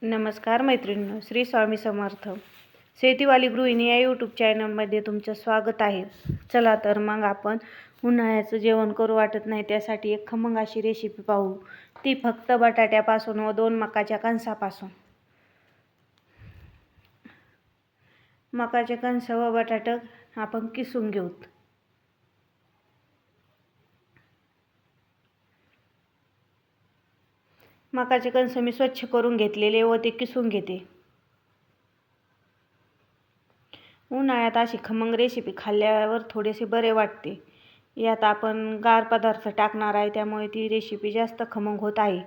नमस्कार मैत्रिणींनो, श्री स्वामी समर्थ. शेतीवाली गृहिणी या यूट्यूब चॅनलमध्ये तुमचं स्वागत आहे. चला तर मग आपण उन्हाळ्याचं जेवण करू वाटत नाही त्यासाठी एक खमंग अशी रेसिपी पाहू. ती फक्त बटाट्यापासून व 2 मकाच्या कणसापासून. मकाचे कणस व बटाटे आपण किसून घेऊत. मकाचे कणस मी स्वच्छ करून घेतलेले व ते किसून घेते. उन्हाळ्यात अशी खमंग रेसिपी खाल्ल्यावर थोडेसे बरे वाटते. यात आपण गार पदार्थ टाकणार आहे त्यामुळे ती रेसिपी जास्त खमंग होत आहे.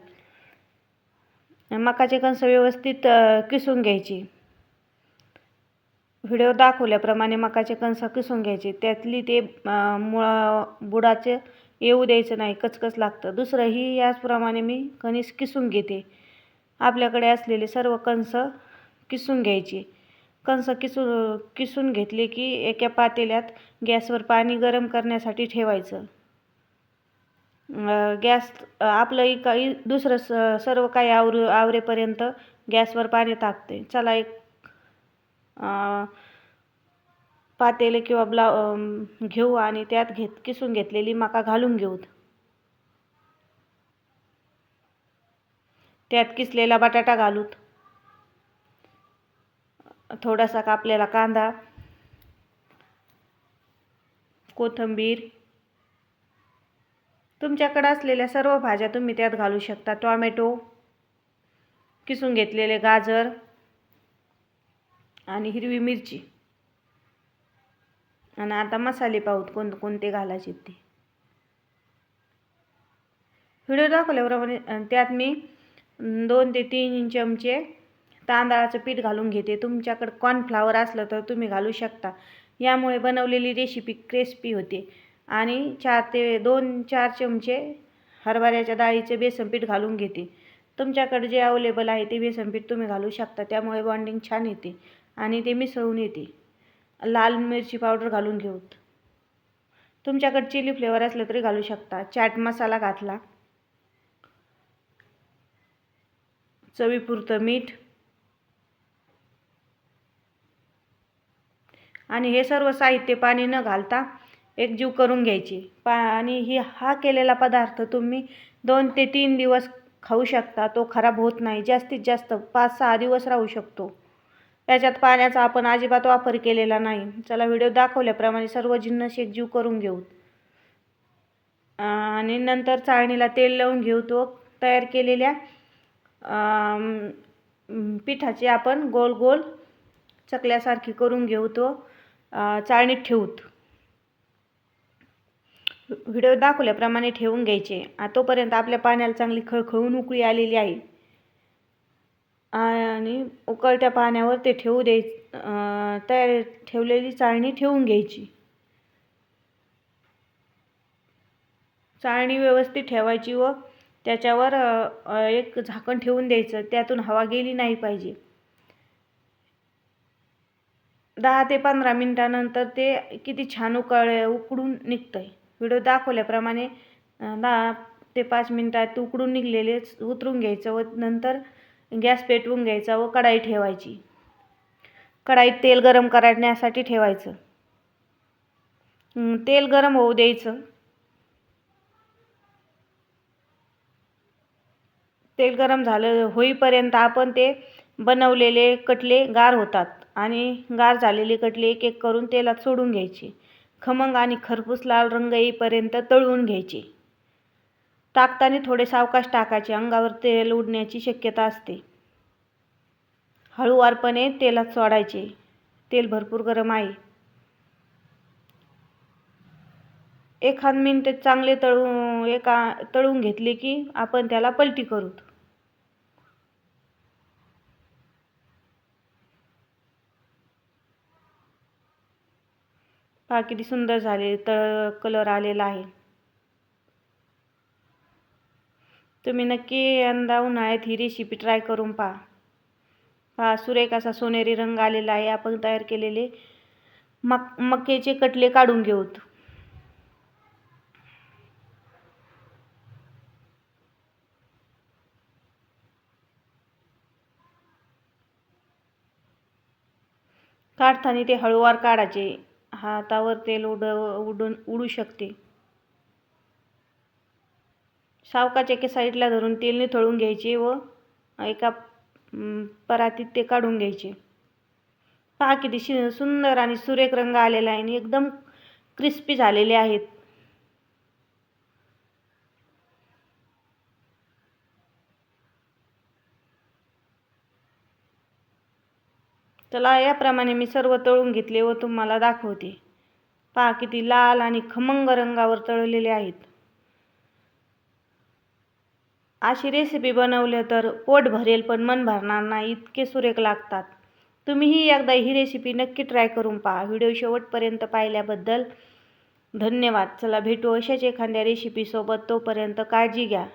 मकाचे कणस व्यवस्थित किसून घ्यायचे. व्हिडिओ दाखवल्याप्रमाणे मकाचे कणस किसून घ्यायचे. त्यातली ते बुडाचे येऊ द्यायचं नाही, कचकच लागतं. दुसरंही याचप्रमाणे मी कणीस किसून घेते. आपल्याकडे असलेले सर्व कणस किसून घ्यायचे. कणस किसून घेतले की एका पातेल्यात गॅसवर पाणी गरम करण्यासाठी ठेवायचं. गॅस आपलं दुसरं सर्व काही आवरेपर्यंत गॅसवर पाणी टाकते. चला एक पातेले किंवा घेऊ आणि त्यात किसून घेतलेली मका घालून घेऊ. त्यात किसलेला बटाटा घालूत. थोडासा कापलेला कांदा, कोथिंबीर, तुमच्याकडे असलेल्या सर्व भाज्या तुम्ही त्यात घालू शकता. टोमॅटो, किसून घेतलेले गाजर आणि हिरवी मिरची. आणि आता मसाले पाहूत कोणते घालायचे ते. व्हिडिओ दाखवल्याप्रमाणे त्यात मी 2 ते 3 चमचे तांदळाचं पीठ घालून घेते. तुमच्याकडे कॉर्नफ्लॉवर असलं तर तुम्ही घालू शकता. यामुळे बनवलेली रेसिपी क्रिस्पी होते. आणि 2-4 चमचे हरभऱ्याच्या डाळीचे बेसन पीठ घालून घेते. तुमच्याकडे जे अवेलेबल आहे ते बेसन पीठ तुम्ही घालू शकता. त्यामुळे बॉन्डिंग छान येते आणि ते मिसळून येते. लाल मिरची पावडर घालून घेऊत. तुमच्याकडे चिली फ्लेवर असलं तरी घालू शकता. चाट मसाला घातला, चवीपुरतं मीठ आणि हे सर्व साहित्य पाणी न घालता एकजीव करून घ्यायचे. आणि हा केलेला पदार्थ तुम्ही 2 ते 3 दिवस खाऊ शकता. तो खराब होत नाही. जास्तीत जास्त 5-6 दिवस राहू शकतो. त्याच्यात पाण्याचा आपण अजिबात वापर केलेला नाही. चला व्हिडिओ दाखवल्याप्रमाणे सर्व जिन्नस एकजीव करून घेऊ. आणि नंतर चाळणीला तेल लावून घेऊ. तो तयार केलेल्या पिठाची आपण गोल गोल चकल्यासारखी करून घेऊ. तो चाळणीत ठेवूत. व्हिडिओ दाखवल्याप्रमाणे ठेवून घ्यायचे. तोपर्यंत आपल्या पाण्याला चांगली खळखळून उकळी आलेली आहे. आणि उकळत्या पाण्यावर ते ठेवू तयार ठेवलेली चाळणी ठेवून घ्यायची. चाळणी व्यवस्थित ठेवायची व त्याच्यावर एक झाकण ठेवून द्यायचं. त्यातून हवा गेली नाही पाहिजे. 10 ते 15 मिनिटानंतर ते किती छान उकडून निघतंय. व्हिडिओ दाखवल्याप्रमाणे 10 ते 5 मिनिटात उकडून निघलेले उतरून घ्यायचं व नंतर गॅस पेटवून घ्यायचा व कढाई ठेवायची. कढाईत तेल गरम करण्यासाठी ठेवायचं. तेल गरम होऊ द्यायचं. तेल गरम होईपर्यंत आपण ते बनवलेले कटले गार होतात आणि गार झालेले कटले एक एक करून तेलात सोडून घ्यायचे. खमंग आणि खरपूस लाल रंग येईपर्यंत तळून घ्यायचे. टाकताना थोडे सावकाश टाकायचे. अंगावर तेल उडण्याची शक्यता असते. हळूवारपणे तेलात सोडायचे. तेल भरपूर गरम आहे. 1 मिनिट चांगले तळून घेतले की आपण त्याला पलटी करू. पहा किती सुंदर झाले, कलर आलेला आहे. तुम्ही नक्की यंदा उन्हाळ्यात ही रेसिपी ट्राय करून पहा. सुरेख असा सोनेरी रंग आलेला आहे. आपण तयार केलेले मक्याचे कटले काढून घेऊत. काढताना ते हळूवार काढायचे, हातावर तेल उडू शकते. सावकाच एका साईडला धरून तेल निथळून घ्यायचे व एका परातीत ते काढून घ्यायचे. पहा किती सुंदर आणि सुरेख रंग आलेला आहे आणि एकदम क्रिस्पी झालेले आहेत. चला, याप्रमाणे मी सर्व तळून घेतले व तुम्हाला दाखवते. पहा किती लाल आणि खमंग रंगावर तळलेले आहेत. अशी रेसिपी बनवली तर पोट भरेल पण मन भरणार नाही, इतके सुरेख लागतात. तुम्हीही एकदा ही रेसिपी नक्की ट्राय करून पहा. व्हिडिओ शेवटपर्यंत पाहिल्याबद्दल धन्यवाद. चला भेटू अशाच एखाद्या रेसिपीसोबत. तोपर्यंत काळजी घ्या.